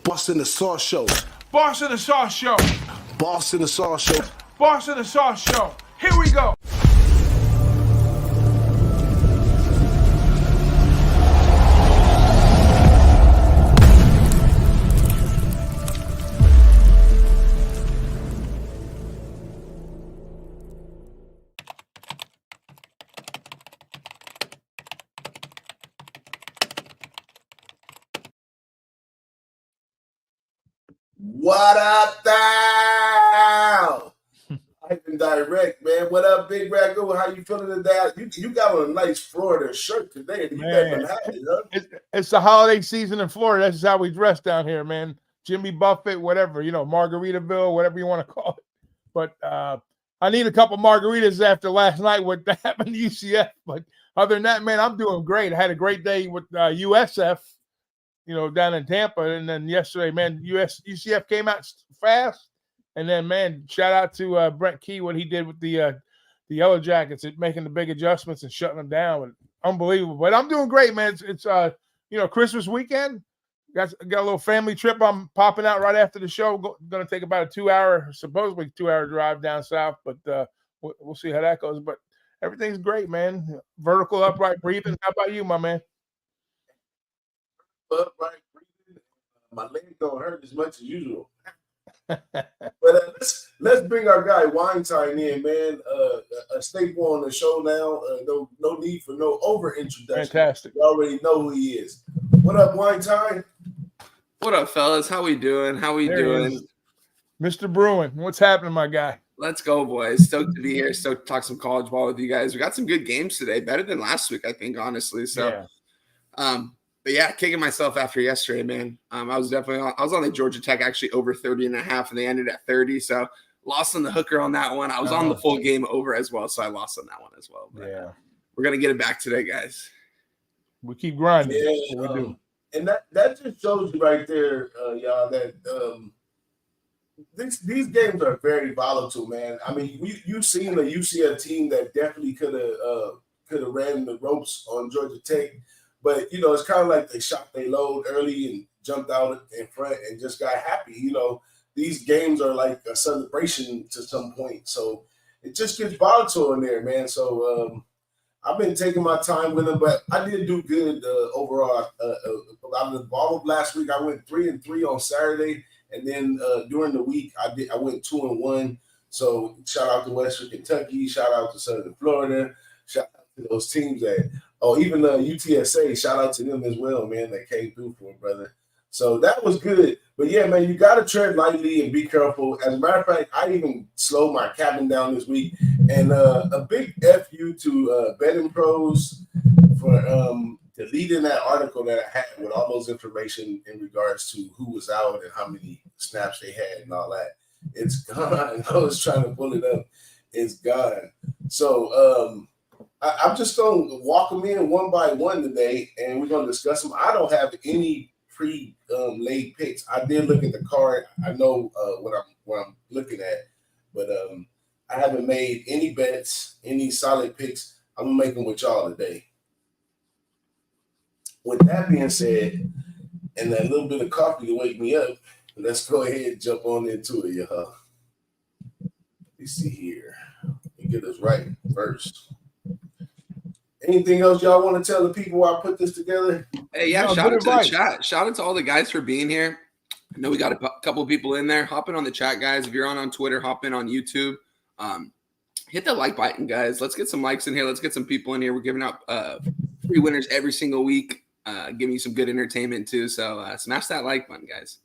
Boss in the Sauce Show. Boss in the Sauce Show. Boss in the Sauce Show. Boss in the Sauce Show. Here we go. What up, thou? Live and direct, man. What up, Big Ragu? How you feeling today? You got on a nice Florida shirt today. You Man, got it, huh? it's the holiday season in Florida. That's just how we dress down here, man. Jimmy Buffett, whatever, Margaritaville, whatever you want to call it. But I need a couple margaritas after last night what happened to UCF. But other than that, man, I'm doing great. I had a great day with USF. Down in Tampa. And then yesterday, man, UCF came out fast. And then, man, shout out to Brent Key, what he did with the Yellow Jackets, making the big adjustments and shutting them down. Unbelievable. But I'm doing great, man. It's Christmas weekend. Got a little family trip. I'm popping out right after the show. Going to take about a supposedly 2-hour drive down south. But we'll see how that goes. But everything's great, man. Vertical upright breathing. How about you, my man? Upright breathing. My leg don't hurt as much as usual. But let's bring our guy Wine Time in, man. A staple on the show now. No need for no over introduction. Fantastic. You already know who he is. What up, Wine Time? What up, fellas? How we doing? Mr. Bruin, what's happening, my guy? Let's go, boys. Stoked to be here. Stoked to talk some college ball with you guys. We got some good games today, better than last week, I think, honestly. So, yeah. But yeah, kicking myself after yesterday, man. I was on the Georgia Tech actually over 30.5, and they ended at 30. So lost on the hooker on that one. I was on the full game over as well, so I lost on that one as well. But, yeah, we're gonna get it back today, guys. We keep grinding. Yeah, we do. And that just shows you right there, y'all, that these games are very volatile, man. I mean, you've seen a UCF team that definitely could have ran the ropes on Georgia Tech. But, it's kind of like they shot their load early and jumped out in front and just got happy. These games are like a celebration to some point. So it just gets volatile in there, man. So I've been taking my time with them, but I did do good overall. I was involved last week. I went 3-3 on Saturday. And then during the week, I went 2-1. So shout out to Western Kentucky. Shout out to Southern Florida. Shout out to those teams even UTSA, shout out to them as well, man, that came through for him, brother. So that was good. But, yeah, man, you got to tread lightly and be careful. As a matter of fact, I even slowed my cabin down this week. And a big F you to betting pros for deleting that article that I had with all those information in regards to who was out and how many snaps they had and all that. It's gone. I was trying to pull it up. It's gone. So, I'm just going to walk them in one by one today, and we're going to discuss them. I don't have any pre-laid picks. I did look at the card. I know what I'm looking at, but I haven't made any bets, any solid picks. I'm going to make them with y'all today. With that being said, and that little bit of coffee to wake me up, let's go ahead and jump on into it, y'all. Let's see here. Let me get this right first. Anything else y'all want to tell the people while I put this together? Hey, yeah, shout out to the chat. Shout out to all the guys for being here. I know we got a couple of people in there. Hop in on the chat, guys. If you're on Twitter, hop in on YouTube. Hit the like button, guys. Let's get some likes in here. Let's get some people in here. We're giving out free winners every single week, giving you some good entertainment too. So smash that like button, guys.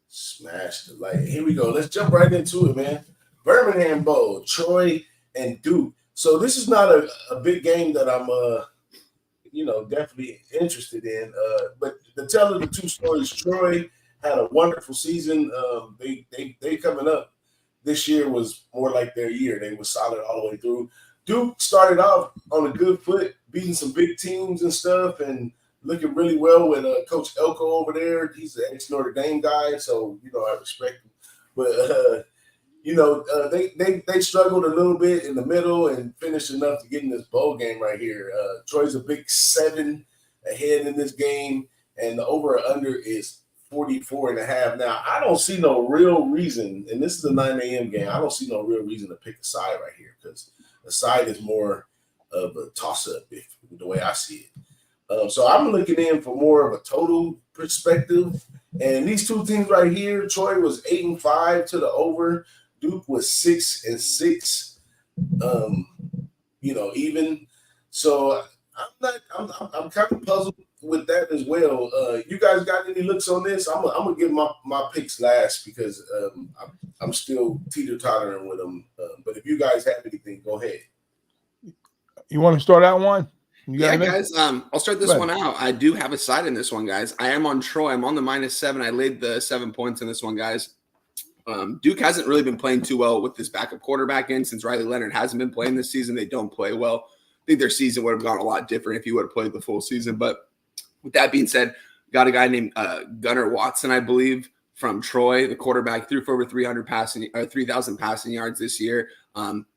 Smash the like. Here we go. Let's jump right into it, man. Birmingham Bowl, Troy and Duke. So this is not a big game that I'm, definitely interested in. But to tell the two stories, Troy had a wonderful season. They coming up this year was more like their year. They were solid all the way through. Duke started off on a good foot, beating some big teams and stuff, and looking really well with Coach Elko over there. He's an ex-Notre Dame guy, so I respect him. But they struggled a little bit in the middle and finished enough to get in this bowl game right here. Troy's a big 7 ahead in this game, and the over/under is 44.5. Now, I don't see no real reason, and this is a 9 a.m. game. I don't see no real reason to pick a side right here because the side is more of a toss-up, if the way I see it. So I'm looking in for more of a total perspective. And these two teams right here, Troy was 8-5 to the over. Duke was 6-6. Even. So I'm kind of puzzled with that as well. You guys got any looks on this? I'm gonna give my picks last because I'm still teeter-tottering with them. But if you guys have anything, go ahead. You want to start out one? Yeah, guys. I'll start this one out. I do have a side in this one, guys. I am on Troy. I'm on the -7. I laid the 7 points in this one, guys. Duke hasn't really been playing too well with this backup quarterback in since Riley Leonard hasn't been playing this season. They don't play well. I think their season would have gone a lot different if he would have played the full season. But with that being said, got a guy named Gunnar Watson, I believe, from Troy, the quarterback, threw for over 3,000 passing yards this year.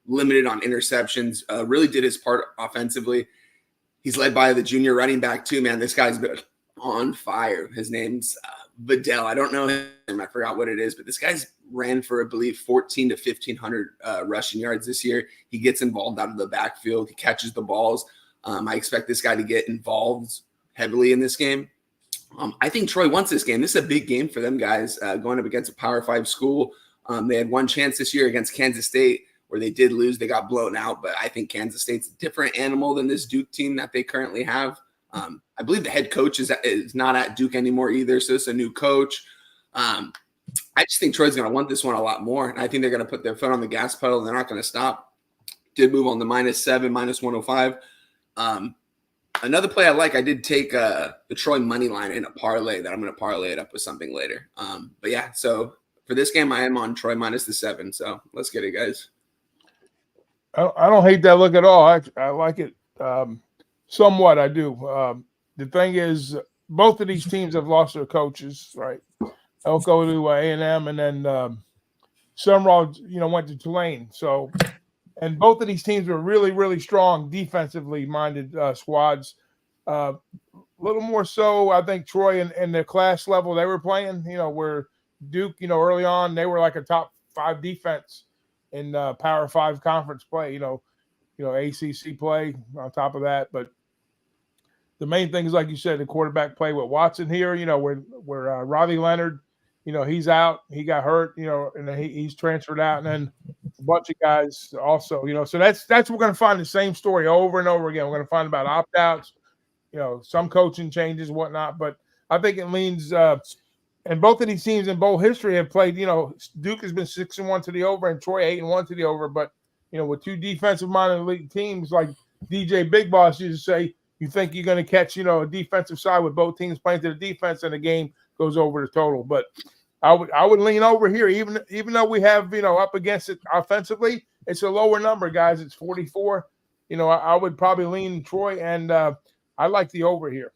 Limited on interceptions. Really did his part offensively. He's led by the junior running back too, man. This guy's been on fire. His name's Vidal. I don't know him. I forgot what it is, but this guy's ran for, I believe, 1,400 to 1,500 rushing yards this year. He gets involved out of the backfield. He catches the balls. I expect this guy to get involved heavily in this game. I think Troy wants this game. This is a big game for them guys going up against a Power 5 school. They had one chance this year against Kansas State where they did lose. They got blown out, but I think Kansas State's a different animal than this Duke team that they currently have. I believe the head coach is not at Duke anymore either, so it's a new coach. I just think Troy's going to want this one a lot more, and I think they're going to put their foot on the gas pedal, and they're not going to stop. Did move on the -7, -105. Another play I like, I did take the Troy money line in a parlay that I'm going to parlay it up with something later. But yeah, so for this game, I am on Troy -7. So let's get it, guys. I don't hate that look at all. I like it somewhat. I do. The thing is, both of these teams have lost their coaches, right? They'll go to A&M, and then Sumrall, went to Tulane. So, and both of these teams were really, really strong defensively minded squads. A little more so, I think Troy and their class level they were playing, where Duke, early on they were like a top 5 defense in Power 5 conference play, ACC play on top of that. But the main thing is, like you said, the quarterback play with Watson here, where Riley Leonard, he's out, he got hurt, and he's transferred out, and then a bunch of guys also, so that's we're going to find the same story over and over again. We're going to find about opt-outs, some coaching changes, whatnot. But I think it leans and both of these teams in bowl history have played, Duke has been 6-1 to the over and Troy 8-1 to the over. But, with two defensive-minded league teams, like DJ Big Boss used to say, you think you're going to catch, a defensive side with both teams playing to the defense and the game goes over the total. But I would lean over here, even though we have, up against it offensively, it's a lower number, guys. It's 44. I would probably lean Troy, and I like the over here.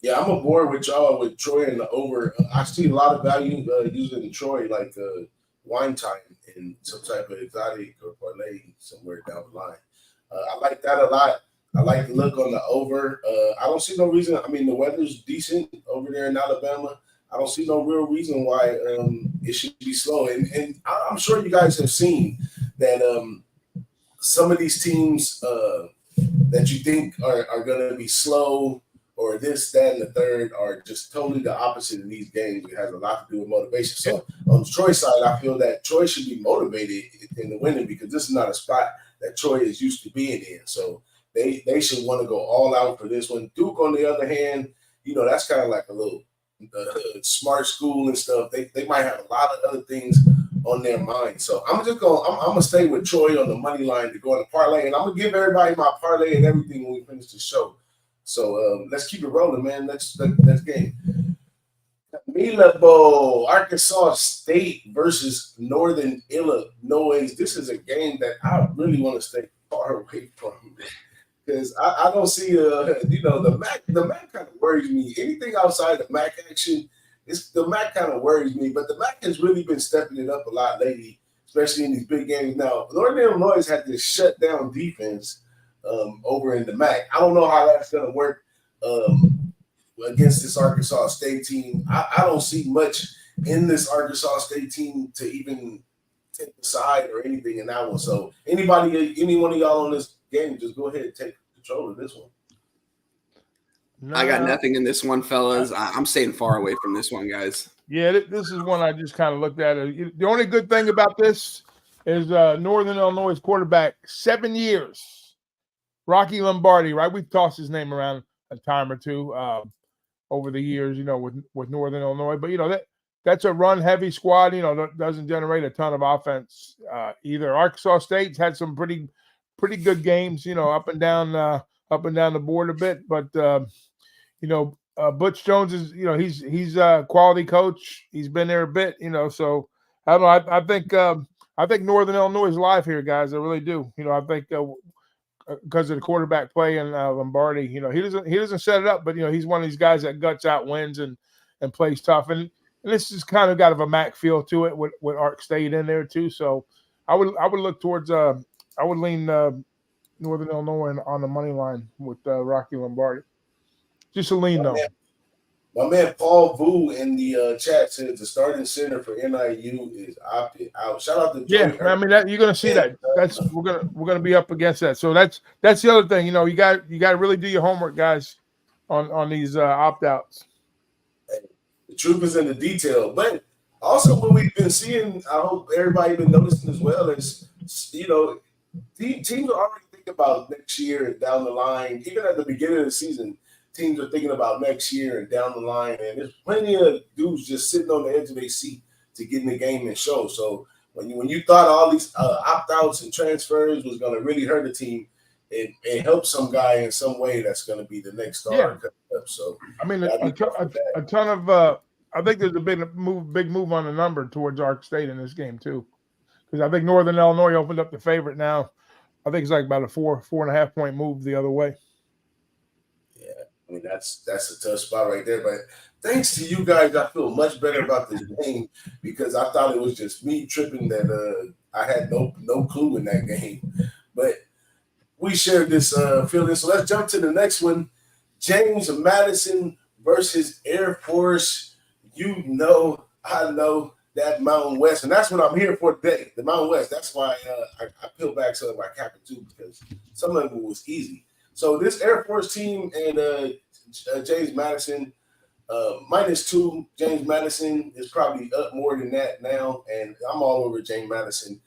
Yeah, I'm aboard with y'all with Troy and the over. I see a lot of value using Troy like wine time and some type of exotic or parlay somewhere down the line. I like that a lot. I like the look on the over. I don't see no reason. I mean, the weather's decent over there in Alabama. I don't see no real reason why it should be slow. And I'm sure you guys have seen that some of these teams that you think are going to be slow or this, that, and the third are just totally the opposite in these games. It has a lot to do with motivation. So on the Troy side, I feel that Troy should be motivated in the winning because this is not a spot that Troy is used to being in. So they should want to go all out for this one. Duke, on the other hand, that's kind of like a little smart school and stuff. They might have a lot of other things on their mind. So I'm gonna stay with Troy on the money line to go on the parlay, and I'm gonna give everybody my parlay and everything when we finish the show. So let's keep it rolling, man. Let's game. Mila Bowl, Arkansas State versus Northern Illinois. This is a game that I really want to stay far away from because I don't see the MAC kind of worries me. Anything outside the MAC action, the MAC kind of worries me. But the MAC has really been stepping it up a lot lately, especially in these big games. Now, Northern Illinois had this shutdown defense over in the MAC. I don't know how that's going to work against this Arkansas State team. I don't see much in this Arkansas State team to even take the side or anything in that one. So any one of y'all on this game, just go ahead and take control of this one. I got nothing in this one, fellas. I'm staying far away from this one, guys. Yeah, this is one I just kind of looked at. The only good thing about this is Northern Illinois quarterback, 7 years, Rocky Lombardi, right? We've tossed his name around a time or two over the years, with Northern Illinois. But, that's a run-heavy squad, that doesn't generate a ton of offense either. Arkansas State's had some pretty good games, up and down the board a bit. But, Butch Jones is, he's a quality coach. He's been there a bit, so I don't know. I think Northern Illinois is live here, guys. I really do. I think because of the quarterback play and Lombardi, he doesn't set it up, but he's one of these guys that guts out wins and plays tough. And this is kind of got a MAC feel to it with Ark State in there too. So I would look towards I would lean Northern Illinois on the money line with Rocky Lombardi. Just a lean though. My man Paul Vu in the chat says the starting center for NIU is opted out. Shout out to Joey. I mean you're gonna see that. That's we're gonna be up against that. So that's the other thing. You got to really do your homework, guys, on these opt outs. The truth is in the detail, but also what we've been seeing, I hope everybody been noticing as well, is teams are already thinking about next year and down the line. Even at the beginning of the season, teams are thinking about next year and down the line, and there's plenty of dudes just sitting on the edge of their seat to get in the game and show. So when you thought all these opt-outs and transfers was going to really hurt the team, it helps some guy in some way that's going to be the next star. Yeah. So I mean, a ton of I think there's a big move on the number towards Ark State in this game too, because I think Northern Illinois opened up the favorite now. I think it's like about a 4.5 point move the other way. Yeah, I mean that's a tough spot right there. But thanks to you guys, I feel much better about this game because I thought it was just me tripping that I had no clue in that game. But we shared this feeling. So let's jump to the next one. James Madison versus Air Force. I know that Mountain West. And that's what I'm here for today, the Mountain West. That's why I peeled back some of my capping too, because some of it was easy. So this Air Force team and James Madison, -2. James Madison is probably up more than that now, and I'm all over James Madison.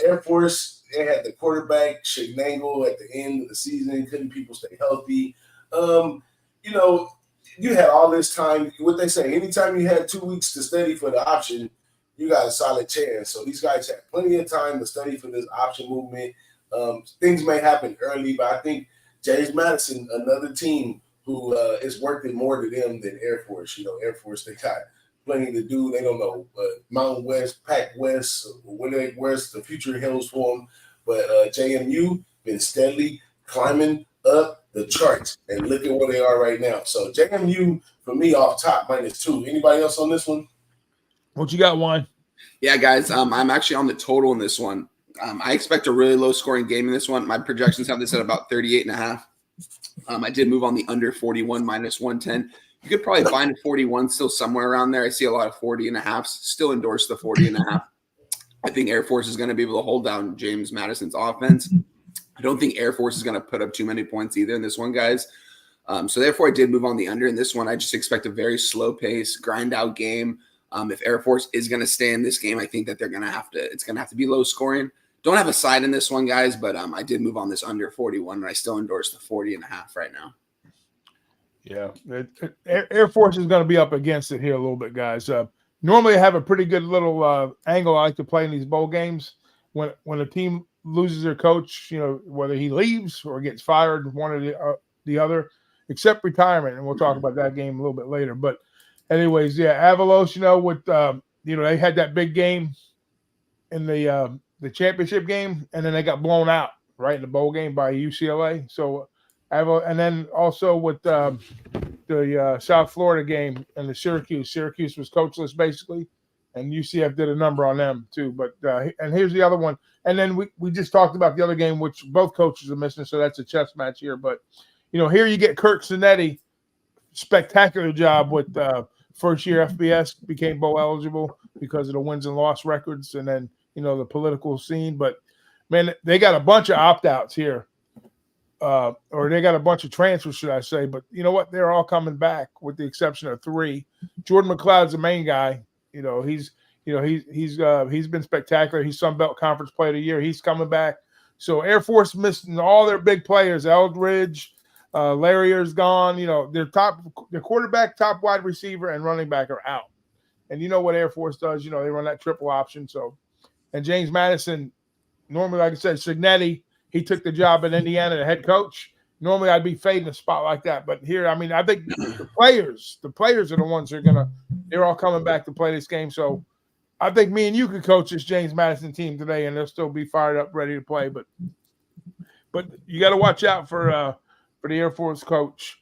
Air Force, they had the quarterback, Schignagel, at the end of the season. Couldn't people stay healthy? You had all this time. What they say, anytime you had 2 weeks to study for the option, you got a solid chance. So these guys had plenty of time to study for this option movement. Things may happen early, but I think James Madison, another team who is working more to them than Air Force. Air Force, they got plenty to do. They don't know Mountain West, Pac West, where's the future hills for them. But JMU been steadily climbing up the charts, and look at where they are right now. So JMU for me off top -2. Anybody else on this one? What you got, Juan? Yeah, guys, I'm actually on the total in this one. I expect a really low scoring game in this one. My projections have this at about 38.5. I did move on the under 41 -110. You could probably find a 41 still somewhere around there. I see a lot of 40.5s. Still endorse the 40.5. I think Air Force is going to be able to hold down James Madison's offense. I don't think Air Force is going to put up too many points either in this one, guys. So therefore, I did move on the under in this one. I just expect a very slow pace, grind out game. If Air Force is going to stay in this game, I think that it's going to have to be low scoring. Don't have a side in this one, guys, but I did move on this under 41, and I still endorse the 40.5 right now. Yeah, Air Force is going to be up against it here a little bit, guys. Normally, I have a pretty good little angle I like to play in these bowl games. When a team loses their coach, whether he leaves or gets fired, one or the other, except retirement, and we'll talk about that game a little bit later. But anyways, yeah, Avalos, with they had that big game in the championship game, and then they got blown out right in the bowl game by UCLA. So, and then also with the South Florida game and the Syracuse was coachless basically, and UCF did a number on them too. But and here's the other one. And then we just talked about the other game, which both coaches are missing, so that's a chess match here. But, here you get Kirk Cinetti spectacular job with first year FBS, became bowl eligible because of the wins and loss records, and then the political scene. But man, they got a bunch of opt-outs here, or they got a bunch of transfers, should I say? But you know what? They're all coming back, with the exception of 3. Jordan McLeod's the main guy. He's been spectacular. He's Sun Belt Conference Player of the Year. He's coming back. So Air Force missing all their big players. Eldridge, Larrier's gone. Their quarterback, top wide receiver, and running back are out. And you know what Air Force does? They run that triple option. So, and James Madison, normally, like I said, Signetti, he took the job at Indiana, the head coach. Normally, I'd be fading a spot like that. But here, I think the players are the ones that are they're all coming back to play this game. So I think me and you could coach this James Madison team today, and they'll still be fired up, ready to play. But you got to watch out for the Air Force coach,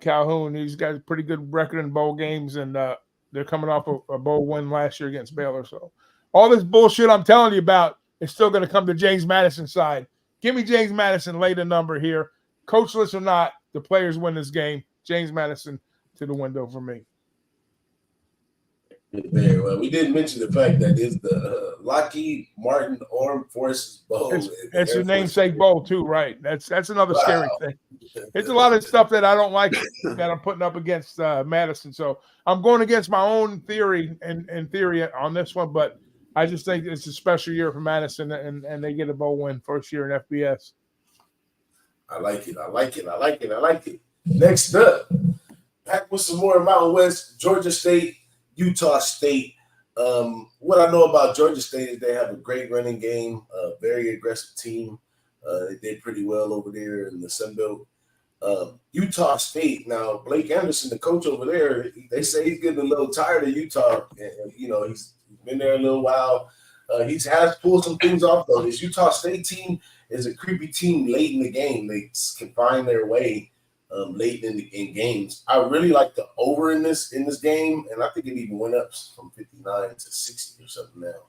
Calhoun. He's got a pretty good record in bowl games, and they're coming off a bowl win last year against Baylor. So all this bullshit I'm telling you about is still going to come to James Madison's side. Give me James Madison, lay the number here. Coachless or not, the players win this game. James Madison to the window for me. Very well. We didn't mention the fact that it's the Lockheed Martin Armed Forces Bowl. It's your namesake bowl too, right? That's another scary thing. It's a lot of stuff that I don't like that I'm putting up against Madison. So I'm going against my own theory and theory on this one, but I just think it's a special year for Madison, and they get a bowl win first year in FBS. I like it. Next up, back with some more Mountain West, Georgia State, Utah State. What I know about Georgia State is they have a great running game, a very aggressive team. They did pretty well over there in the Sun Belt. Utah State, now Blake Anderson, the coach over there, they say he's getting a little tired of Utah. And, he's been there a little while. He has pulled some things off, though. This Utah State team is a creepy team late in the game. They can find their way late in games. I really like the over in this game, and I think it even went up from 59 to 60 or something now.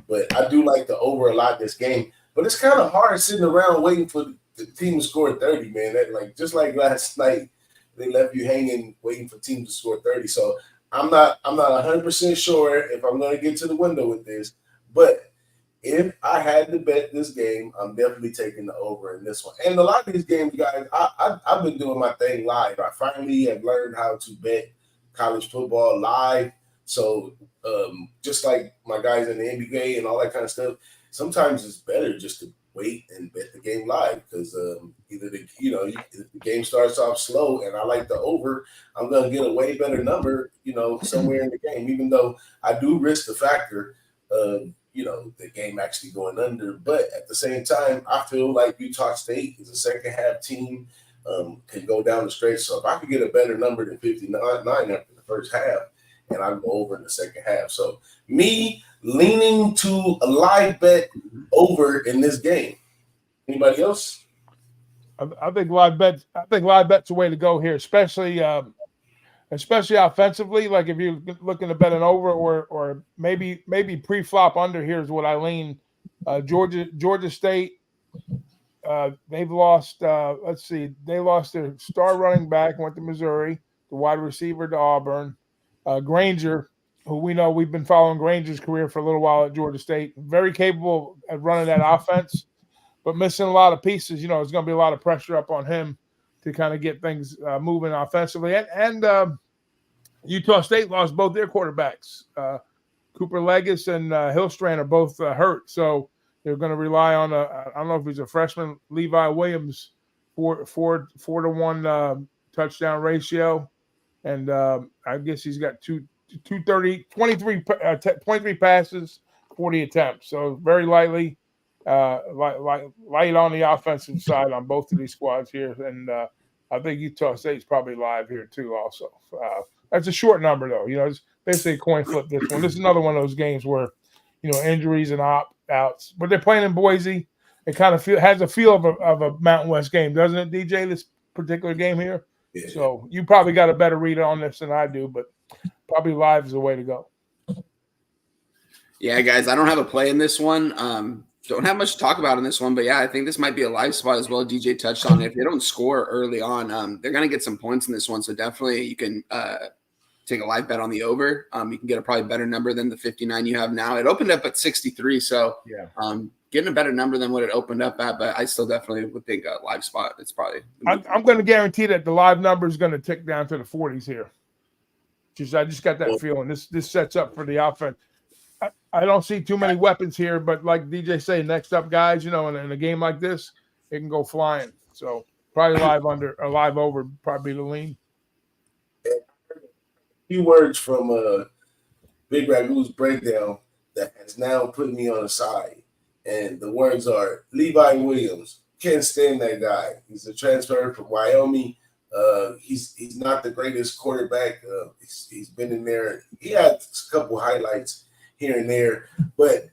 But I do like the over a lot this game. But it's kind of hard sitting around waiting for the team to score 30, man. Just like last night, they left you hanging waiting for teams to score 30. So I'm not 100% sure if I'm going to get to the window with this, but if I had to bet this game, I'm definitely taking the over in this one. And a lot of these games, guys, I've been doing my thing live. I finally have learned how to bet college football live. So just like my guys in the NBA and all that kind of stuff, sometimes it's better just to wait and bet the game live because either if the game starts off slow and I like the over, I'm going to get a way better number, somewhere in the game, even though I do risk the factor of the game actually going under. But at the same time, I feel like Utah State is a second half team, can go down the stretch. So if I could get a better number than 59 after the first half, and I go over in the second half. So me leaning to a live bet over in this game. Anybody else? I think live bet's the way to go here, especially offensively. Like if you're looking to bet an over or maybe pre-flop under, here's what I lean. Georgia State, they've lost. They lost their star running back, went to Missouri. The wide receiver to Auburn. Granger, who we know we've been following Granger's career for a little while at Georgia State, very capable at running that offense, but missing a lot of pieces. There's going to be a lot of pressure up on him to kind of get things moving offensively. And Utah State lost both their quarterbacks. Cooper Legis and Hillstrand are both hurt, so they're going to rely on I don't know if he's a freshman, Levi Williams, 4-to-1 touchdown ratio. And I guess he's got 23 passes, 40 attempts. So very lightly, light on the offensive side on both of these squads here. And I think Utah State's probably live here too also. That's a short number though. It's basically a coin flip this one. This is another one of those games where, injuries and opt-outs. But they're playing in Boise. It kind of has a feel of a Mountain West game, doesn't it, DJ, this particular game here? Yeah. So you probably got a better read on this than I do, but probably live is the way to go. Yeah, guys, I don't have a play in this one. Don't have much to talk about in this one, but yeah, I think this might be a live spot as well. DJ touched on it. If they don't score early on, they're going to get some points in this one. So definitely you can take a live bet on the over. You can get a probably better number than the 59 you have now. It opened up at 63. So yeah, getting a better number than what it opened up at, but I still definitely would think a live spot. It's probably. I'm going to guarantee that the live number is going to tick down to the 40s here. I just got that feeling. This sets up for the offense. I don't see too many weapons here, but like DJ say, next up guys, in a game like this, it can go flying. So probably live under or live over, probably the lean. A few words from Big Ragu's breakdown that has now put me on the side. And the words are Levi Williams. Can't stand that guy. He's a transfer from Wyoming. He's not the greatest quarterback. He's been in there. He had a couple highlights here and there, but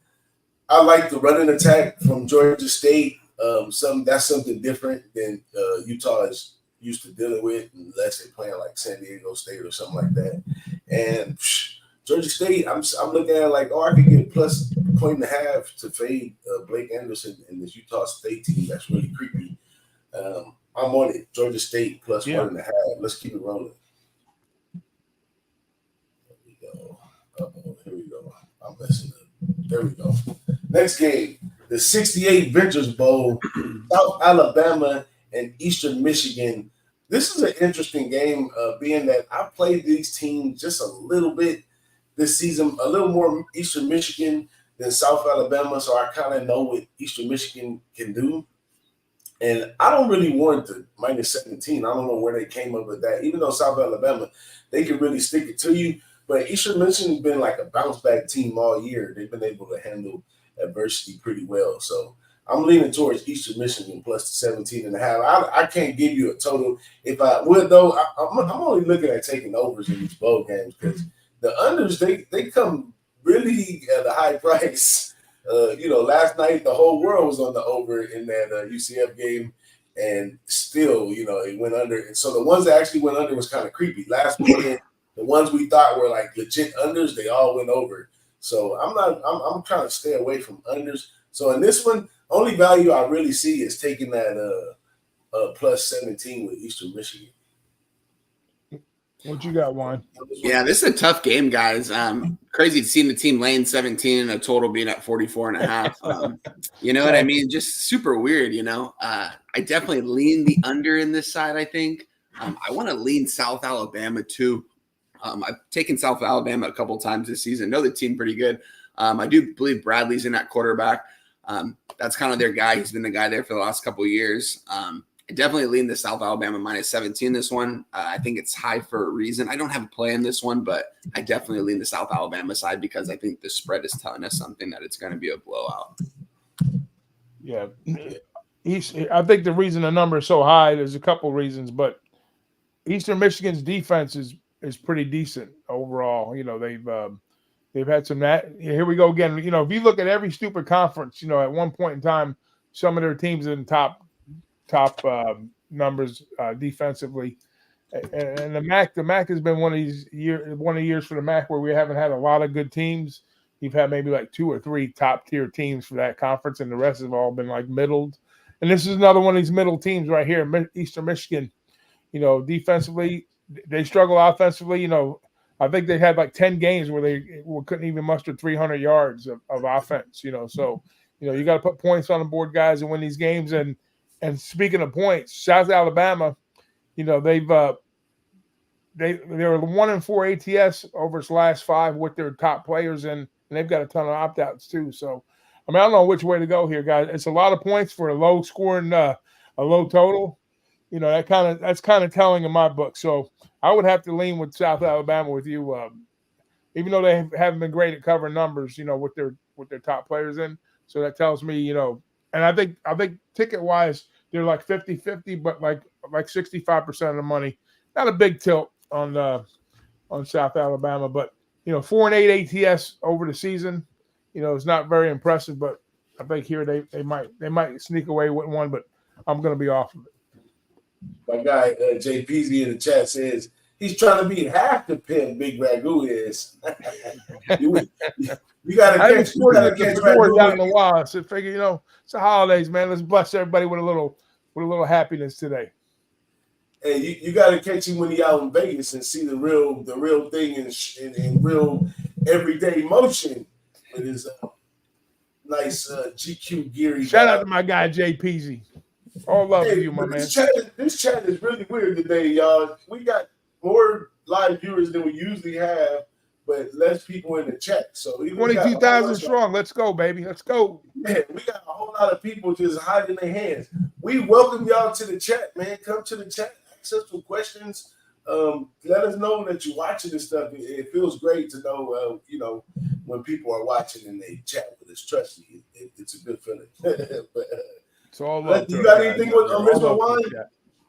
I like the running attack from Georgia State. That's something different than Utah is used to dealing with, unless they're playing like San Diego State or something like that. And Georgia State, I'm looking at it like, I could get plus 1.5 to fade Blake Anderson in this Utah State team. That's really creepy. I'm on it. Georgia State plus 1.5. Let's keep it rolling. There we go. Here we go. I'm messing up. There we go. Next game, the 68 Ventures Bowl, South Alabama and Eastern Michigan. This is an interesting game, being that I played these teams just a little bit this season, a little more Eastern Michigan than South Alabama, so I kind of know what Eastern Michigan can do. And I don't really want the minus 17. I don't know where they came up with that. Even though South Alabama, they can really stick it to you. But Eastern Michigan's been like a bounce-back team all year. They've been able to handle adversity pretty well. So I'm leaning towards Eastern Michigan plus the 17.5. I can't give you a total. If I would, though, I'm only looking at taking overs in these bowl games because the unders, they come really at a high price. Last night the whole world was on the over in that UCF game, and still, it went under. And so the ones that actually went under was kind of creepy. Last weekend, the ones we thought were like legit unders, they all went over. So I'm trying to stay away from unders. So in this one, only value I really see is taking that plus 17 with Eastern Michigan. What you got, Juan? Yeah, this is a tough game, guys. Crazy to see the team laying 17 and a total being at 44.5. You know what I mean? Just super weird, I definitely lean the under in this side, I think. I want to lean South Alabama too. I've taken South Alabama a couple times this season. Know the team pretty good. I do believe Bradley's in at quarterback. That's kind of their guy. He's been the guy there for the last couple of years. I definitely lean the South Alabama minus 17 this one. I think it's high for a reason. I don't have a play in this one, but I definitely lean the South Alabama side because I think the spread is telling us something that it's going to be a blowout. Yeah. I think the reason the number is so high, there's a couple reasons, but Eastern Michigan's defense is pretty decent overall. They've had some here we go again. If you look at every stupid conference, at one point in time, some of their teams in top numbers defensively, and the MAC has been one of the years for the MAC where we haven't had a lot of good teams. You've had maybe like 2 or 3 top tier teams for that conference, and the rest have all been like middled. And this is another one of these middle teams right here, Eastern Michigan. Defensively, they struggle offensively. I think they had like 10 games where they couldn't even muster 300 yards of offense. So you got to put points on the board, guys, and win these games. And speaking of points, South Alabama, they were 1-4 ATS over its last 5 with their top players, and they've got a ton of opt-outs too. So, I don't know which way to go here, guys. It's a lot of points for a low scoring, a low total. That's kind of telling in my book. So I would have to lean with South Alabama with you, even though they haven't been great at covering numbers, with their top players in. So that tells me, and I think ticket wise, they're like 50-50, but like 65% of the money. Not a big tilt on South Alabama, but 4-8 ATS over the season, it's not very impressive. But I think here they might sneak away with one, but I'm going to be off of it. My guy JPZ in the chat says He's trying to be half the pimp Big Ragu is. you gotta catch. You gotta catch Ragu out in the Ragu. wild. So figure, it's the holidays, man. Let's bless everybody with a little happiness today. Hey, you got to catch him when he out in Vegas and see the real thing in real everyday motion with his nice GQ gear. Shout out to my guy Jay Peasy. All love to you, my man. This chat is really weird today, y'all. We got more live viewers than we usually have, but less people in the chat. So 22,000 strong. Let's go, baby. Let's go. Man, we got a whole lot of people just hiding their hands. We welcome y'all to the chat, man. Come to the chat. Ask us some questions. Let us know that you're watching this stuff. It feels great to know, when people are watching and they chat with us. Trust me, it's a good feeling. But, it's all love. You got anything on this one?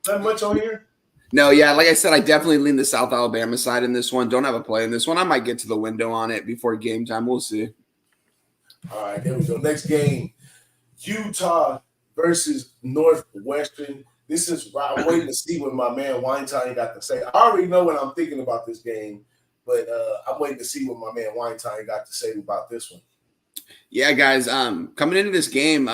Not much on here? No, yeah, like I said, I definitely lean the South Alabama side in this one. Don't have a play in this one. I might get to the window on it before game time. We'll see. All right, there we go. Next game, Utah versus Northwestern. This is I'm waiting to see what my man Weinstein got to say. I already know what I'm thinking about this game, but I'm waiting to see what my man Weinstein got to say about this one. Yeah, guys, coming into this game,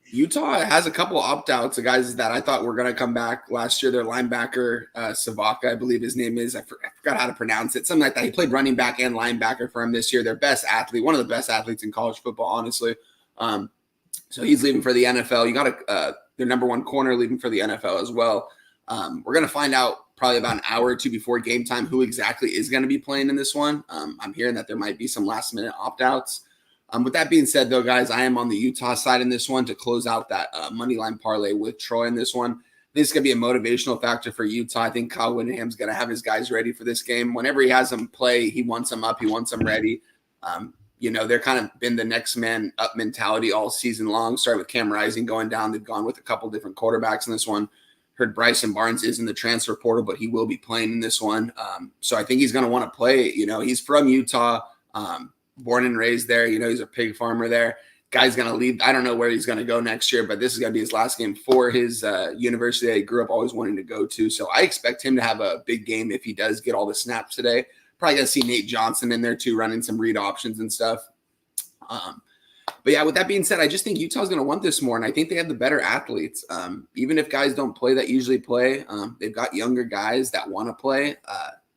Utah has a couple opt-outs of guys that I thought were going to come back last year. Their linebacker, Savaka, I believe his name is. I forgot how to pronounce it. Something like that. He played running back and linebacker for him this year. Their best athlete, one of the best athletes in college football, honestly. So he's leaving for the NFL. You got their number one corner leaving for the NFL as well. We're going to find out probably about an hour or two before game time who exactly is going to be playing in this one. I'm hearing that there might be some last-minute opt-outs. With that being said, though, guys, I am on the Utah side in this one to close out that money line parlay with Troy in this one. This is going to be a motivational factor for Utah. I think Kyle Whittingham's going to have his guys ready for this game. Whenever he has them play, he wants them up. He wants them ready. They're kind of been the next man up mentality all season long. Started with Cam Rising going down. They've gone with a couple different quarterbacks in this one. Heard Bryson Barnes is in the transfer portal, but he will be playing in this one. So I think he's going to want to play. He's from Utah. Born and raised there. He's a pig farmer there. Guy's going to leave. I don't know where he's going to go next year, but this is going to be his last game for his university that he grew up always wanting to go to. So I expect him to have a big game if he does get all the snaps today. Probably going to see Nate Johnson in there too, running some read options and stuff. But yeah, with that being said, I just think Utah's going to want this more, and I think they have the better athletes. Even if guys don't play that usually play, they've got younger guys that want to play,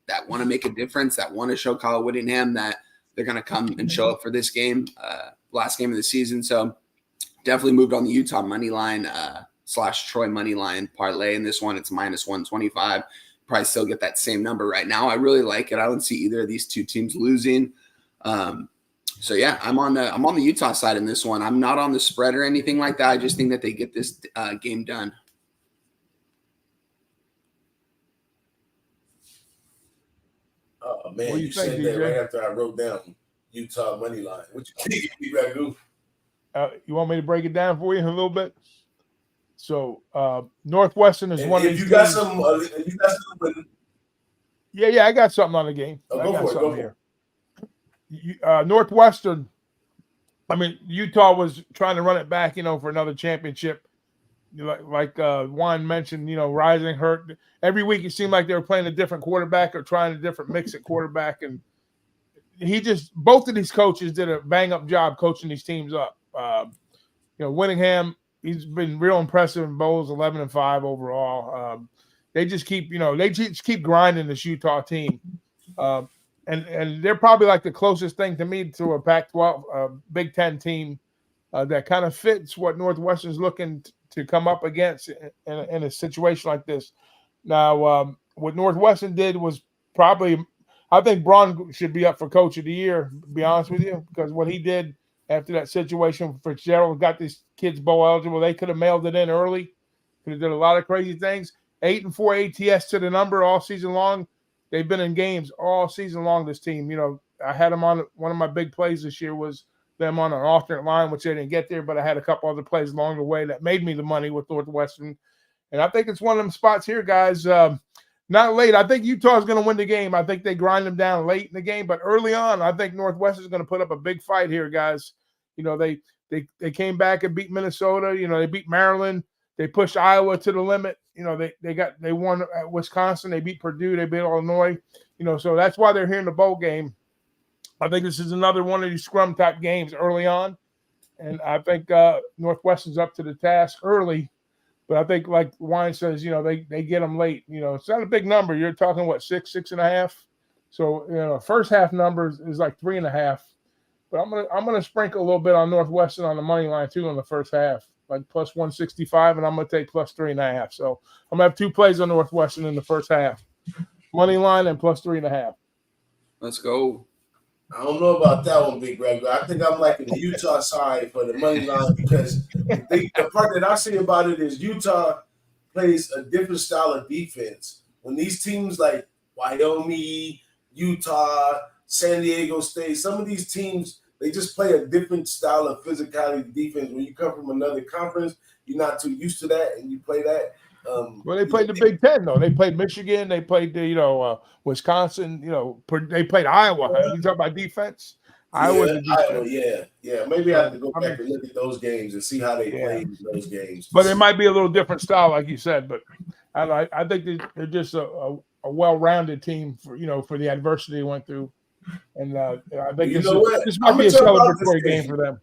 that want to make a difference, that want to show Kyle Whittingham that they're going to come and show up for this game, last game of the season. So definitely moved on the Utah money line / Troy money line parlay in this one. It's -125. Probably still get that same number right now. I really like it. I don't see either of these two teams losing. So yeah, I'm on the Utah side in this one. I'm not on the spread or anything like that. I just think that they get this game done. Oh man, you said that right after I wrote down Utah money line. What you think, Ragu? You want me to break it down for you in a little bit? So Northwestern is one of these. You got some. Yeah, I got something on the game. Oh, I got something here. Northwestern. I mean, Utah was trying to run it back, for another championship. Like Juan mentioned, Rising hurt. Every week it seemed like they were playing a different quarterback or trying a different mix at quarterback. And both of these coaches did a bang-up job coaching these teams up. Whittingham, he's been real impressive in bowls, 11-5 overall. They just keep grinding this Utah team. And they're probably like the closest thing to me to a Pac-12, Big Ten team that kind of fits what Northwestern's looking to come up against in a situation like this. Now, what Northwestern did was probably, I think Braun should be up for Coach of the Year, to be honest with you, because what he did after that situation, Fitzgerald got these kids bowl eligible. They could have mailed it in early. Could have did a lot of crazy things. 8-4 ATS to the number all season long. They've been in games all season long, this team. I had them on one of my big plays this year was them on an alternate line, which they didn't get there, but I had a couple other plays along the way that made me the money with Northwestern. And I think it's one of them spots here, guys. Not late. I think Utah's going to win the game. I think they grind them down late in the game, but early on, I think Northwestern's going to put up a big fight here, guys. They came back and beat Minnesota. They beat Maryland. They pushed Iowa to the limit. they won at Wisconsin. They beat Purdue. They beat Illinois. So that's why they're here in the bowl game. I think this is another one of these scrum type games early on, and I think Northwestern's up to the task early. But I think, like Wine says, they get them late. It's not a big number. You're talking what, 6.5. So first half numbers is like 3.5. But I'm gonna sprinkle a little bit on Northwestern on the money line too in the first half, like plus 165, and I'm gonna take plus 3.5. So I'm gonna have 2 plays on Northwestern in the first half, money line and plus 3.5. Let's go. I don't know about that one, Big Greg. I think I'm liking the Utah side for the money line because the part that I see about it is Utah plays a different style of defense. When these teams like Wyoming, Utah, San Diego State, some of these teams, they just play a different style of physicality defense. When you come from another conference, you're not too used to that, and you play that. Well, they played the Big Ten, though. They played Michigan. They played the, Wisconsin. They played Iowa. You talk about defense? Iowa, yeah. Maybe I have to go back and look at those games and see how they played in those games. But it might be a little different style, like you said. But I think they're just a well-rounded team for the adversity they went through. And I think this might be a celebratory game for them.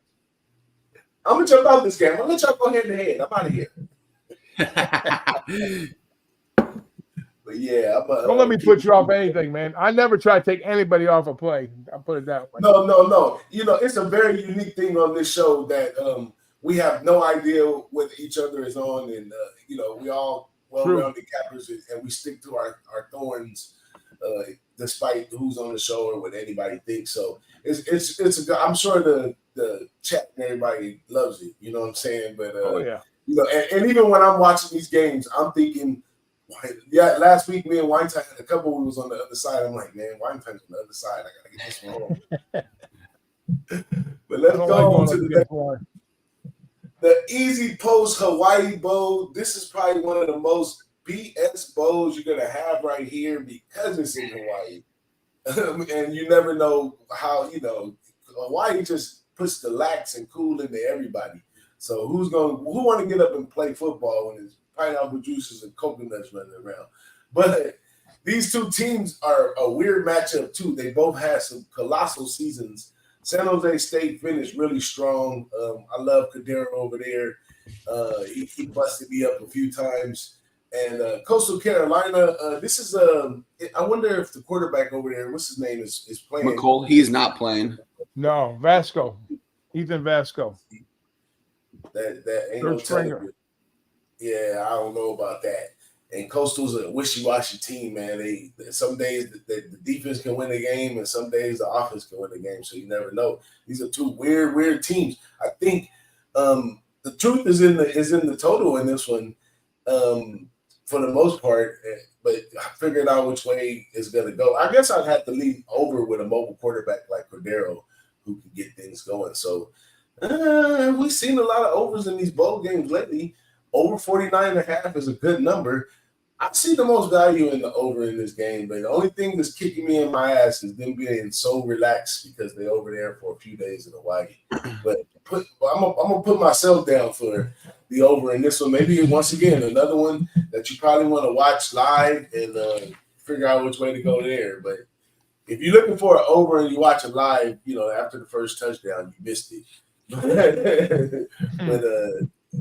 I'm gonna jump out this game. I'm gonna let y'all go head to head. I'm out of here. But yeah, don't let me put you off anything, man. I never try to take anybody off a play. I'll put it that way. No. It's a very unique thing on this show that we have no idea what each other is on, and we all well-rounded cappers, and we stick to our thorns, despite who's on the show or what anybody thinks. So it's I'm sure the chat and everybody loves it. You know what I'm saying? But and even when I'm watching these games, I'm thinking, last week me and Weinstein had a couple who was on the other side. I'm like, man, Weinstein's on the other side. I gotta get this one home. But let's go on to the Easy Post Hawaii Bowl. This is probably one of the most BS bowls you're gonna have right here because it's in Hawaii. And you never know how, Hawaii just puts the lax and cool into everybody. So who want to get up and play football when there's pineapple juices and coconuts running around? But these two teams are a weird matchup too. They both had some colossal seasons. San Jose State finished really strong. I love Cordero over there. He busted me up a few times. And Coastal Carolina, this is I wonder if the quarterback over there, what's his name, is playing. McCall, he's not playing. No, Vasco. Ethan Vasco. That ain't no telling. Yeah, I don't know about that. And Coastal's a wishy-washy team, man. Some days the defense can win the game, and some days the offense can win the game. So you never know. These are two weird teams. I think the truth is in the total in this one, for the most part. But I figured out which way it's gonna go. I guess I'd have to lead over with a mobile quarterback like Cordero, who can get things going. So we've seen a lot of overs in these bowl games lately. Over 49.5 is a good number. I see the most value in the over in this game, but the only thing that's kicking me in my ass is them being so relaxed because they're over there for a few days in Hawaii. But I'm gonna put myself down for the over in this one. Maybe once again another one that you probably want to watch live and figure out which way to go there. But if you're looking for an over and you watch it live, after the first touchdown, you missed it. But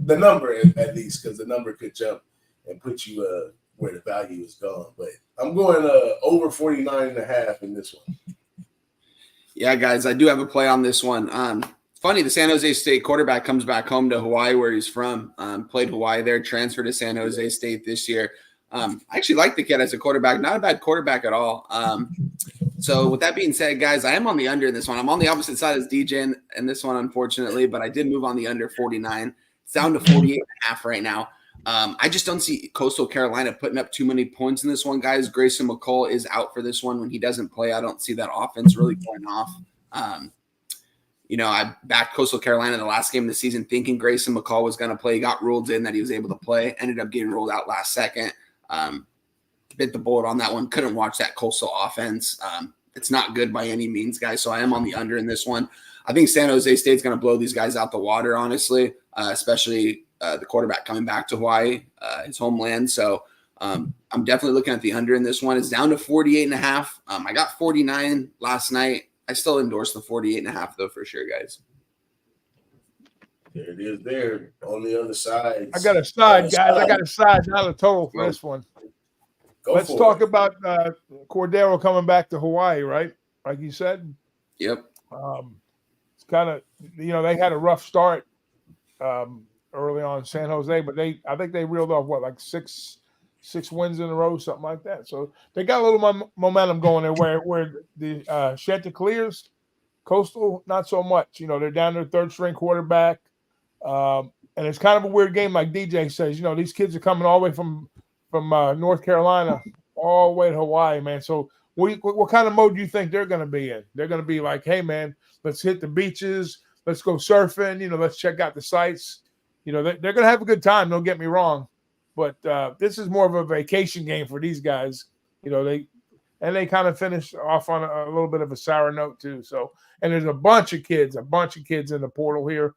the number at least, because the number could jump and put you where the value is gone. But I'm going over 49.5 in this one. Yeah, guys, I do have a play on this one. Funny, the San Jose State quarterback comes back home to Hawaii where he's from. Played Hawaii there, transferred to San Jose State this year. I actually like the kid as a quarterback. Not a bad quarterback at all. So with that being said, guys, I am on the under in this one. I'm on the opposite side as DJ in this one, unfortunately, but I did move on the under 49. It's down to 48.5 right now. I just don't see Coastal Carolina putting up too many points in this one, guys. Grayson McCall is out for this one. When he doesn't play, I don't see that offense really going off. I backed Coastal Carolina the last game of the season thinking Grayson McCall was going to play. He got ruled in that he was able to play. Ended up getting ruled out last second. Bit the bullet on that one. Couldn't watch that Coastal offense. It's not good by any means, guys. So I am on the under in this one. I think San Jose State's going to blow these guys out the water, honestly, especially the quarterback coming back to Hawaii, his homeland. So I'm definitely looking at the under in this one. It's down to 48.5. I got 49 last night. I still endorse the 48.5 though, for sure, guys. There it is there on the other side. I got a side, guys. I got a side, not a total for this one. Let's talk about Cordero coming back to Hawaii, right? Like you said. Yep. It's kind of, they had a rough start early on in San Jose, but I think they reeled off like six wins in a row, something like that. So they got a little momentum going there. Where the Chanticleers, Coastal, not so much. They're down their third string quarterback. And it's kind of a weird game, like DJ says. These kids are coming all the way from North Carolina all the way to Hawaii, man. So what kind of mode do you think they're going to be in? They're going to be like, hey, man, let's hit the beaches. Let's go surfing. Let's check out the sights. They're going to have a good time. Don't get me wrong. But this is more of a vacation game for these guys. They kind of finish off on a little bit of a sour note too. So, and there's a bunch of kids in the portal here.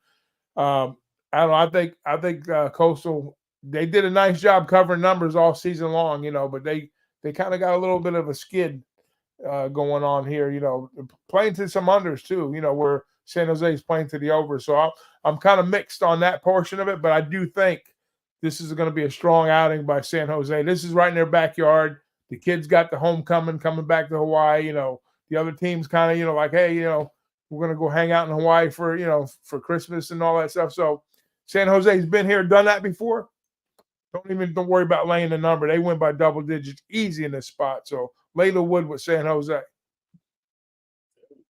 I don't know. I think Coastal, they did a nice job covering numbers all season long, but they kind of got a little bit of a skid going on here, playing to some unders too, where San Jose is playing to the over. So I'm kind of mixed on that portion of it, but I do think this is going to be a strong outing by San Jose. This is right in their backyard. The kids got the homecoming coming back to Hawaii. The other teams kind of, like, hey, we're going to go hang out in Hawaii for Christmas and all that stuff. So San Jose's been here, done that before. Don't worry about laying the number. They win by double digits easy in this spot. So lay the wood with San Jose.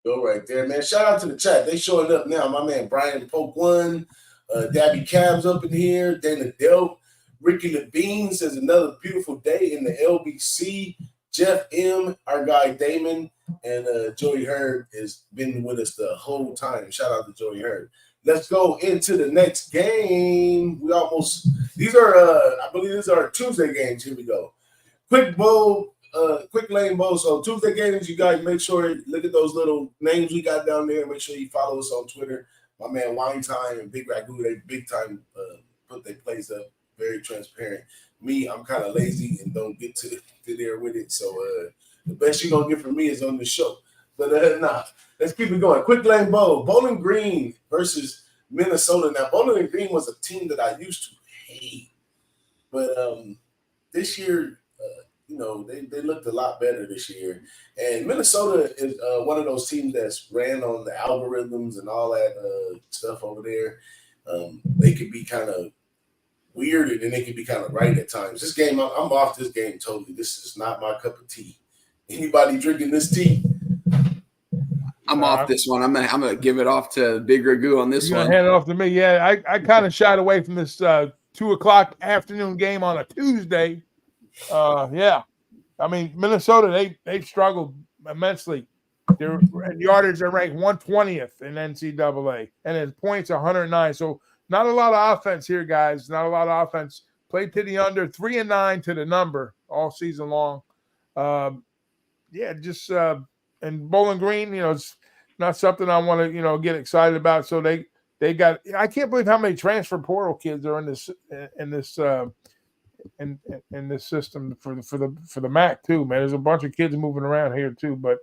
Go right there, man. Shout out to the chat. They showing up now. My man Brian Pope won. Dabby Cabs up in here. Dana Delp. Ricky Levine says another beautiful day in the LBC. Jeff M, our guy Damon, and Joey Hurd has been with us the whole time. Shout out to Joey Hurd. Let's go into the next game. These are Tuesday games. Here we go. Quick lane bowl. So Tuesday games, you guys make sure look at those little names we got down there. Make sure you follow us on Twitter. My man Wine Time and Big Ragu, they big time put their plays up. Very transparent. Me, I'm kind of lazy and don't get to there with it. So the best you're going to get from me is on the show. But let's keep it going. Quick lane bowl. Bowling Green versus Minnesota. Now, Bowling Green was a team that I used to hate. But this year, they looked a lot better this year. And Minnesota is one of those teams that's ran on the algorithms and all that stuff over there. They could be kind of weird, and then they can be kind of right at times. This game, I'm off this game totally. This is not my cup of tea. Anybody drinking this tea? I'm off this one. I'm gonna give it off to Big Ragu on this one. Hand it off to me. Yeah, I kind of shied away from this 2:00 afternoon game on a Tuesday. Yeah, I mean Minnesota, they struggled immensely. Their yardage are ranked 120th in NCAA, and his points 109. So not a lot of offense here, guys. Not a lot of offense. Played to the under, 3-9 to the number all season long. And Bowling Green, it's not something I want to, get excited about. So they got. I can't believe how many transfer portal kids are in this system for the MAC too, man. There's a bunch of kids moving around here too, but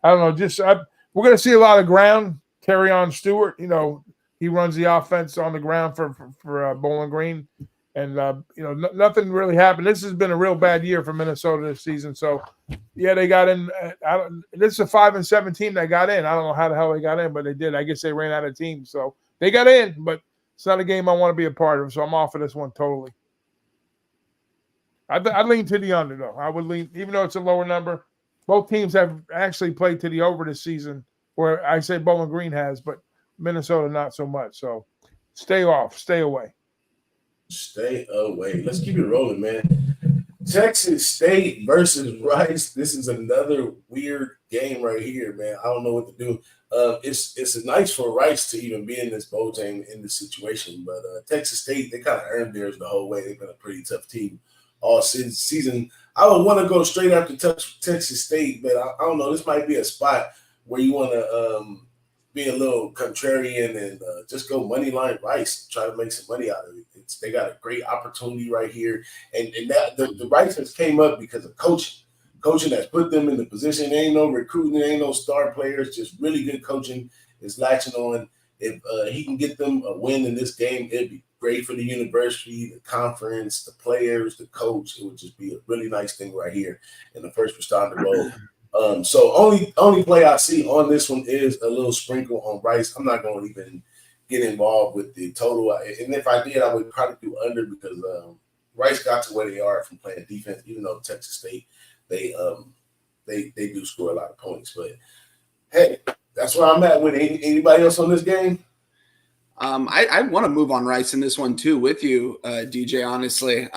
I don't know. We're going to see a lot of ground. Terrion Stewart, he runs the offense on the ground for Bowling Green, and nothing really happened. This has been a real bad year for Minnesota this season. So, yeah, they got in. This is a 5-7 team that got in. I don't know how the hell they got in, but they did. I guess they ran out of teams, so they got in. But it's not a game I want to be a part of, so I'm off of this one totally. I'd lean to the under though. I would lean, even though it's a lower number. Both teams have actually played to the over this season, or I say Bowling Green has, but Minnesota not so much. So stay off, stay away. Stay away. Let's keep it rolling, man. Texas State versus Rice. This is another weird game right here, man. I don't know what to do. It's nice for Rice to even be in this bowl game in this situation, but Texas State, they kind of earned theirs the whole way. They've been a pretty tough team all season. I would want to go straight after Texas State, but I don't know. This might be a spot where you want to be a little contrarian and just go money line Rice, try to make some money out of it. They got a great opportunity right here, and that the Rice has came up because of coaching that's put them in the position. There ain't no recruiting, there ain't no star players, just really good coaching is latching on. If he can get them a win in this game, it'd be great for the university, the conference, the players, the coach. It would just be a really nice thing right here in the First Responder Bowl. So only play I see on this one is a little sprinkle on Rice. I'm not going to even get involved with the total. And if I did, I would probably do under because Rice got to where they are from playing defense, even though Texas State, they do score a lot of points. But, hey, that's where I'm at with anybody else on this game. I want to move on Rice in this one too with you, DJ, honestly.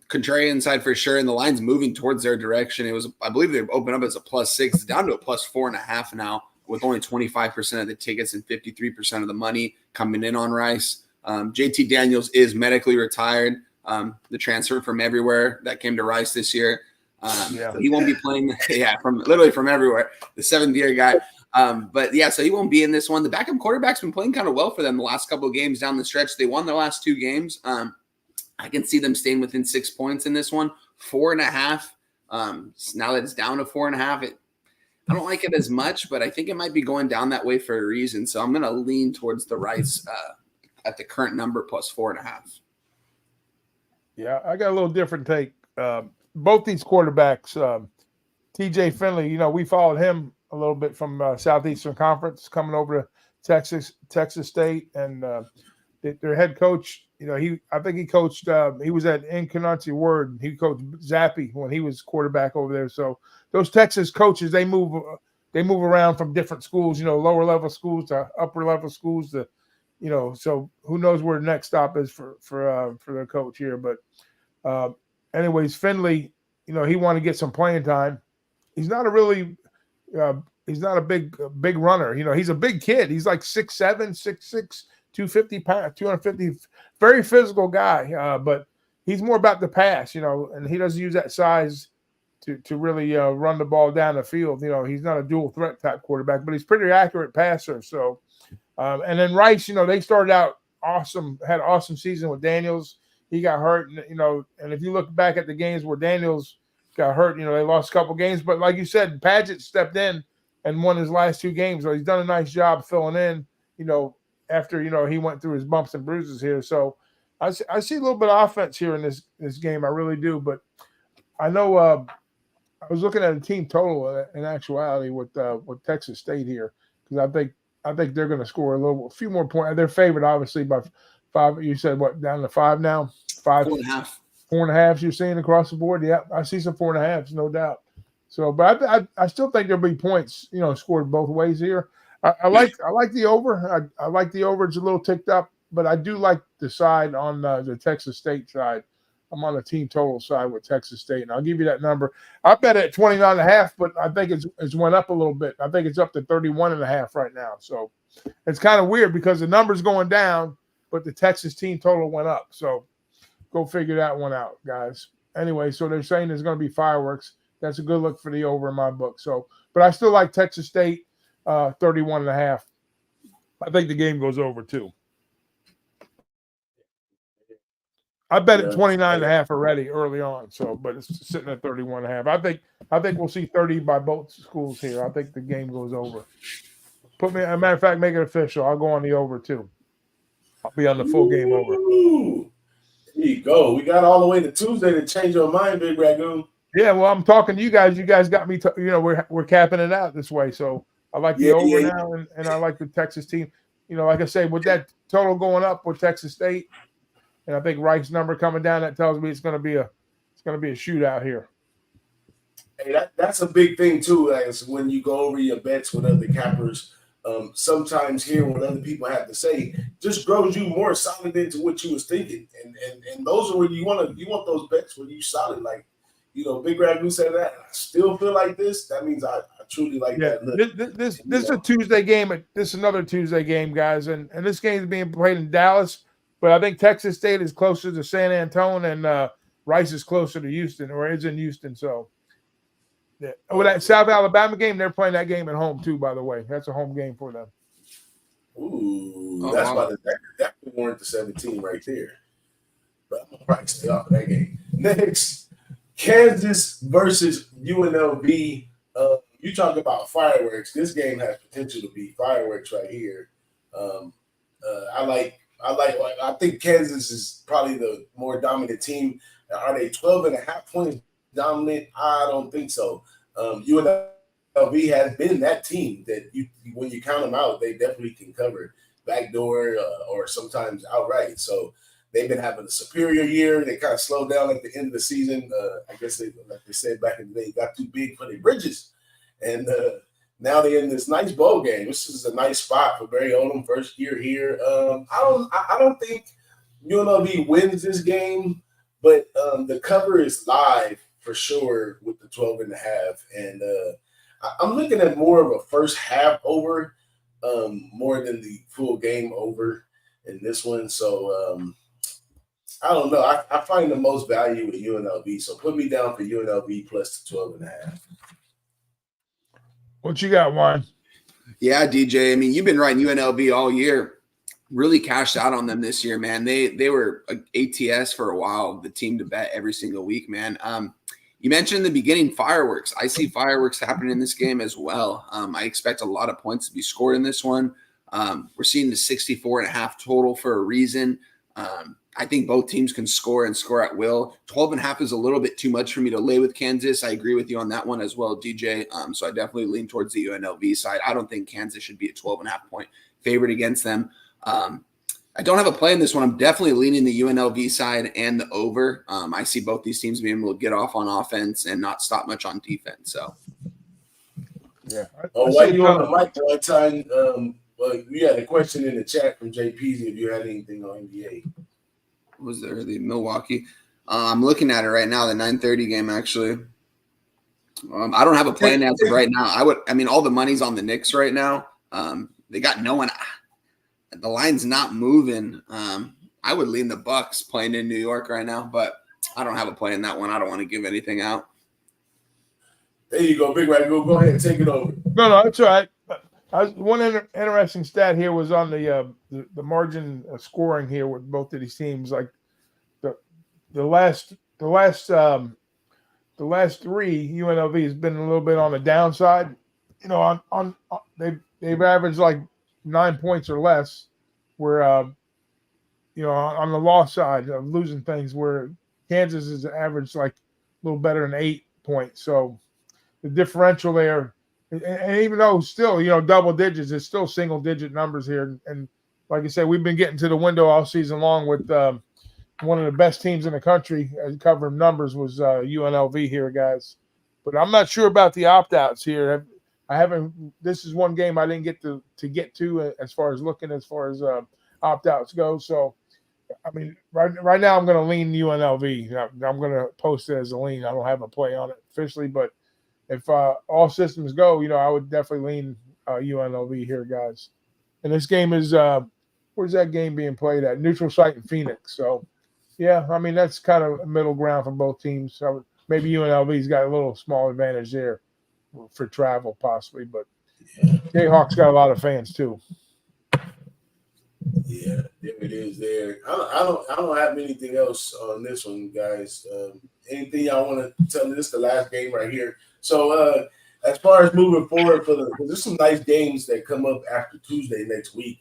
Contrarian side for sure, and the line's moving towards their direction. It was, I believe they opened up as a +6, down to a +4.5 now, with only 25% of the tickets and 53% of the money coming in on Rice. JT Daniels is medically retired, the transfer from everywhere that came to Rice this year. So he won't be playing, from everywhere, the 7th-year guy. But yeah, so he won't be in this one. The backup quarterback's been playing kind of well for them the last couple of games down the stretch. They won their last 2 games. I can see them staying within 6 points in this one. 4.5. Now that it's down to 4.5, I don't like it as much, but I think it might be going down that way for a reason. So I'm going to lean towards the Rice at the current number +4.5. Yeah, I got a little different take. Both these quarterbacks, TJ Finley, we followed him a little bit from Southeastern Conference coming over to Texas State, and their head coach, I think he coached, he was at Incarnati Word. He coached Zappy when he was quarterback over there. So those Texas coaches, they move around from different schools, lower level schools to upper level schools to, so who knows where the next stop is for their coach here. But anyways, Finley, he wanted to get some playing time. He's not he's not a big runner. He's a big kid. He's like 6'7", 6'6", 250 pounds, 250, very physical guy. But he's more about the pass, and he doesn't use that size to really run the ball down the field. He's not a dual threat type quarterback, but he's pretty accurate passer. So, and then Rice, they started out awesome, had an awesome season with Daniels. He got hurt, and if you look back at the games where Daniels got hurt, they lost a couple games. But like you said, Padgett stepped in and won his last 2 games. So he's done a nice job filling in, after, he went through his bumps and bruises here. So I see a little bit of offense here in this game. I really do. But I know I was looking at a team total in actuality with Texas State here, because I think they're going to score a few more points. They're favored, obviously, by 5. You said what, down to 5 now? 5. 4.5. 4.5 you're seeing across the board. Yeah, I see some 4.5s, no doubt. So, but I still think there'll be points, scored both ways here. I like the over. I like the over. It's a little ticked up, but I do like the side on the Texas State side. I'm on the team total side with Texas State, and I'll give you that number. I bet at 29.5, but I think it's went up a little bit. I think it's up to 31.5 right now. So it's kind of weird because the number's going down, but the Texas team total went up. So go figure that one out, guys. Anyway, so they're saying there's going to be fireworks. That's a good look for the over in my book. So, but I still like Texas State 31.5. I think the game goes over too. I bet at 29.5 already early on. So, but it's sitting at 31.5. I think we'll see 30 by both schools here. I think the game goes over. As a matter of fact, make it official. I'll go on the over too. I'll be on the full game over. Ooh, there you go. We got all the way to Tuesday to change your mind, Big Ragoon. Yeah, well, I'm talking to you guys. You guys got me. We're capping it out this way. So I like the over now, and I like the Texas team. Like I say, with that total going up with Texas State, and I think Rice number coming down, that tells me it's going to be a shootout here. Hey, that's a big thing too. As when you go over your bets with other cappers, sometimes hearing what other people have to say just grows you more solid into what you was thinking, and those are where you want those bets where you solid. Like, Big Ragu said that. I still feel like this. That means I truly like that. Look, this is a Tuesday game. This is another Tuesday game, guys, and this game is being played in Dallas. But I think Texas State is closer to San Antonio, and Rice is closer to Houston, or is in Houston. So, yeah. With that South Alabama game, they're playing that game at home too. By the way, that's a home game for them. Ooh, Oh, that's wow. why that warrant the 17 right there. But I'm gonna probably stay off of that game. Next, Kansas versus UNLV. You talk about fireworks. This game has potential to be fireworks right here. I think Kansas is probably the more dominant team. Are they 12.5 points dominant? I don't think so. UNLV has been that team that when you count them out, they definitely can cover backdoor or sometimes outright. So they've been having a superior year. They kind of slowed down at the end of the season. I guess like they said back in the day, got too big for their bridges. And now they're in this nice bowl game. This is a nice spot for Barry Odom, first year here. I don't think UNLV wins this game, but the cover is live for sure with the 12.5. And I'm looking at more of a first half over more than the full game over in this one. So I don't know. I find the most value with UNLV. So put me down for UNLV plus the 12.5. What you got, Juan? Yeah, DJ. I mean, you've been writing UNLV all year. Really cashed out on them this year, man. They were ATS for a while, the team to bet every single week, man. You mentioned in the beginning fireworks. I see fireworks happening in this game as well. I expect a lot of points to be scored in this one. We're seeing the 64.5 total for a reason. I think both teams can score and score at will. 12.5 is a little bit too much for me to lay with Kansas. I agree with you on that one as well, DJ. So I definitely lean towards the UNLV side. I don't think Kansas should be a 12.5 point favorite against them. I don't have a play in this one. I'm definitely leaning the UNLV side and the over. I see both these teams being able to get off on offense and not stop much on defense. So, yeah. While you on the mic one time, we had a question in the chat from JP if you had anything on NBA. Was there the Milwaukee? I'm looking at it right now, the 9:30 game, actually. I don't have a plan as of right now. All the money's on the Knicks right now. They got no one. The line's not moving. I would lean the Bucks playing in New York right now, but I don't have a play in that one. I don't want to give anything out. There you go, Big Rat. Go ahead and take it over. No, that's all right. One interesting stat here was on the margin of scoring here with both of these teams. Like the last three, UNLV has been a little bit on the downside. You know, on they've averaged like 9 points or less. Where on the loss side of losing things, where Kansas is averaged like a little better than 8 points. So the differential there. And even though still, double digits, it's still single digit numbers here. And like I said, we've been getting to the window all season long with one of the best teams in the country covering numbers was UNLV here, guys. But I'm not sure about the opt-outs here. This is one game I didn't get to get to as far as opt-outs go. So, I mean, right now I'm going to lean UNLV. I'm going to post it as a lean. I don't have a play on it officially, but if all systems go, I would definitely lean UNLV here, guys. And this game is where's that game being played at? Neutral site in Phoenix. So, yeah, I mean, that's kind of a middle ground for both teams. So maybe UNLV's got a little small advantage there for travel, possibly. But Jayhawks got a lot of fans too. Yeah, it is there. I don't have anything else on this one, guys. Anything y'all want to tell me? This is the last game right here. So as far as moving forward there's some nice games that come up after Tuesday next week.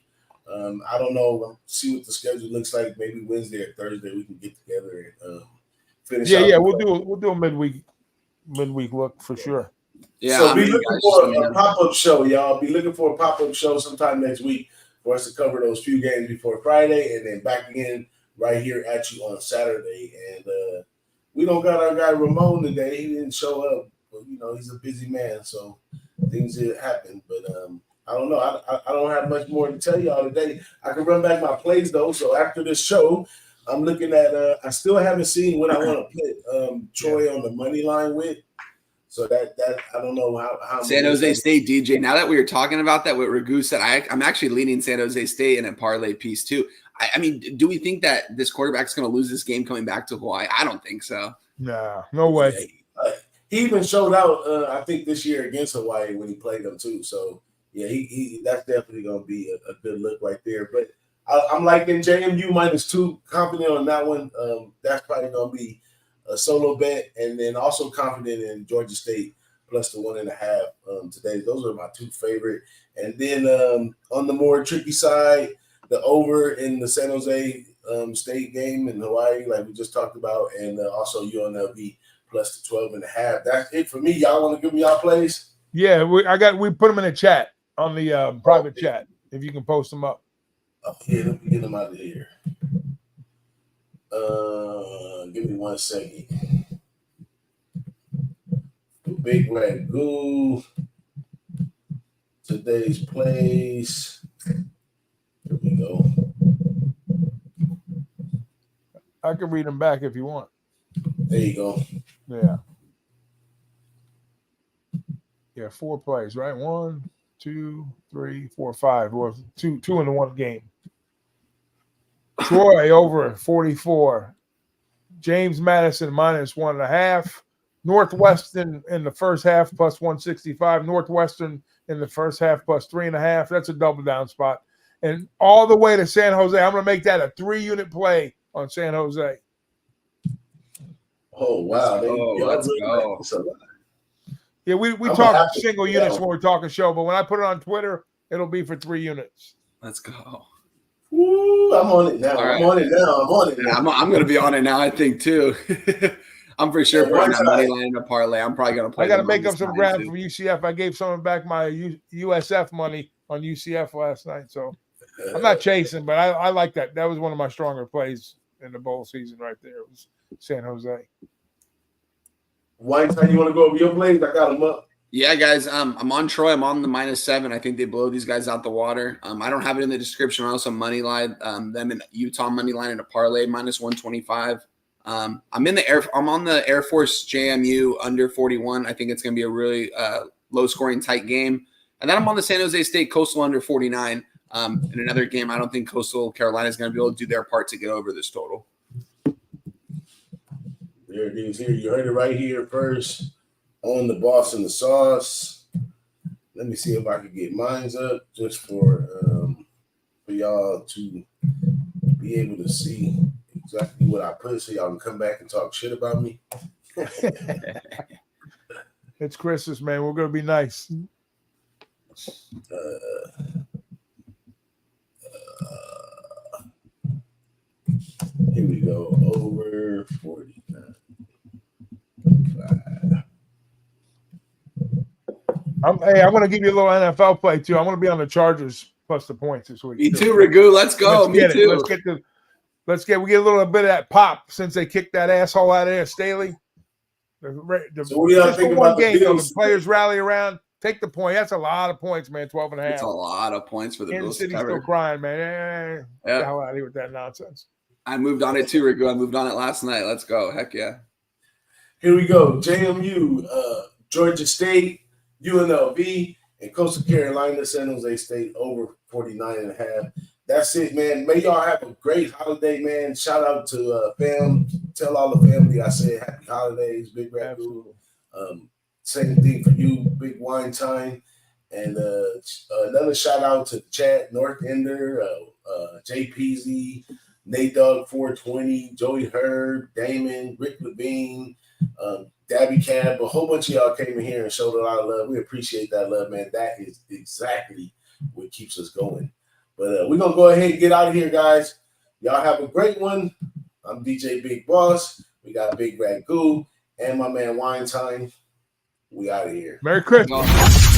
I don't know. See what the schedule looks like. Maybe Wednesday or Thursday we can get together and finish. Yeah. We'll do a midweek look for sure. Yeah. So be looking for a pop-up show, y'all. Be looking for a pop-up show sometime next week for us to cover those few games before Friday, and then back again right here at you on Saturday. And we don't got our guy Ramon today. He didn't show up. But, he's a busy man, so things did happen. But I don't know. I don't have much more to tell y'all today. I can run back my plays, though. So after this show, I'm looking at I still haven't seen what I want to put Troy on the money line with. So that I don't know how San Jose State, DJ. Now that we were talking about that, what Ragu said, I'm actually leaning San Jose State in a parlay piece too. I mean, do we think that this quarterback's going to lose this game coming back to Hawaii? I don't think so. No way. He even showed out, I think, this year against Hawaii when he played them too. So, Yeah, he that's definitely gonna be a good look right there. But I'm liking JMU -2, confident on that one. That's probably gonna be a solo bet, and then also confident in Georgia State plus the 1.5 today. Those are my two favorite. And then on the more tricky side, the over in the San Jose State game in Hawaii, like we just talked about, and also UNLV plus the 12.5. That's it for me. Y'all want to give me y'all plays? Yeah, we put them in the chat on the private chat if you can post them up. Oh, yeah, let me get them out of here. Give me 1 second. The Big Red Goo. Today's plays. Here we go. I can read them back if you want. There you go. Yeah. Yeah, 4 plays, right? 1, 2, 3, 4, 5. Or two in the one game. Troy over 44. James Madison -1.5. Northwestern in the first half plus 165. Northwestern in the first half plus 3.5. That's a double down spot. And all the way to San Jose. I'm going to make that a 3-unit play on San Jose. Oh, wow. Let's go. Yeah, we talk single units when we're talking show, but when I put it on Twitter, it'll be for 3 units. Let's go. Ooh, I'm on it now. I'm on it now. I'm going to be on it now, I think, too. I'm for sure putting that money line in a parlay. I'm probably going to play. I got to make up some ground from UCF. I gave someone back my USF money on UCF last night, so I'm not chasing, but I like that. That was one of my stronger plays in the bowl season right there. It was San Jose. Weinstein, you want to go over your plays? I got them up. Yeah, guys. I'm on Troy. I'm on the -7. I think they blow these guys out the water. I don't have it in the description. I also money line them in Utah money line in a parlay -125. I'm on the Air Force JMU under 41. I think it's going to be a really low scoring tight game. And then I'm on the San Jose State Coastal under 49. In another game, I don't think Coastal Carolina is going to be able to do their part to get over this total. There it is here. You heard it right here first on the Boss and the Sauce. Let me see if I can get mines up just for y'all to be able to see exactly what I put so y'all can come back and talk shit about me. It's Christmas, man. We're going to be nice. Here we go. Over 49. I'm going to give you a little NFL play too. I'm going to be on the Chargers plus the points this week. Me too, Ragu. Let's go. Me too. We get a little bit of that pop since they kicked that asshole out of there, Staley. So what do y'all think about the Bills? The players rally around, take the point. That's a lot of points, man. 12.5. It's a lot of points for the Bills. City's still crying, man. Get the hell out of here with that nonsense. I moved on it too, Ragu. I moved on it last night. Let's go. Heck yeah. Here we go. JMU, Georgia State, UNLV, and Coastal Carolina, San Jose State over 49.5. That's it, man. May y'all have a great holiday, man. Shout out to fam. Tell all the family I said happy holidays, Big Ragu. Same thing for you, Big Wine Time. And another shout out to the chat, North Ender, JPZ, Nate Dog 420, Joey Herb, Damon, Rick Levine, Dabby Cab. A whole bunch of y'all came in here and showed a lot of love. We appreciate that love, man. That is exactly what keeps us going. But we're going to go ahead and get out of here, guys. Y'all have a great one. I'm DJ Big Boss. We got Big Ragu and my man Wine Time. We out of here. Merry Christmas.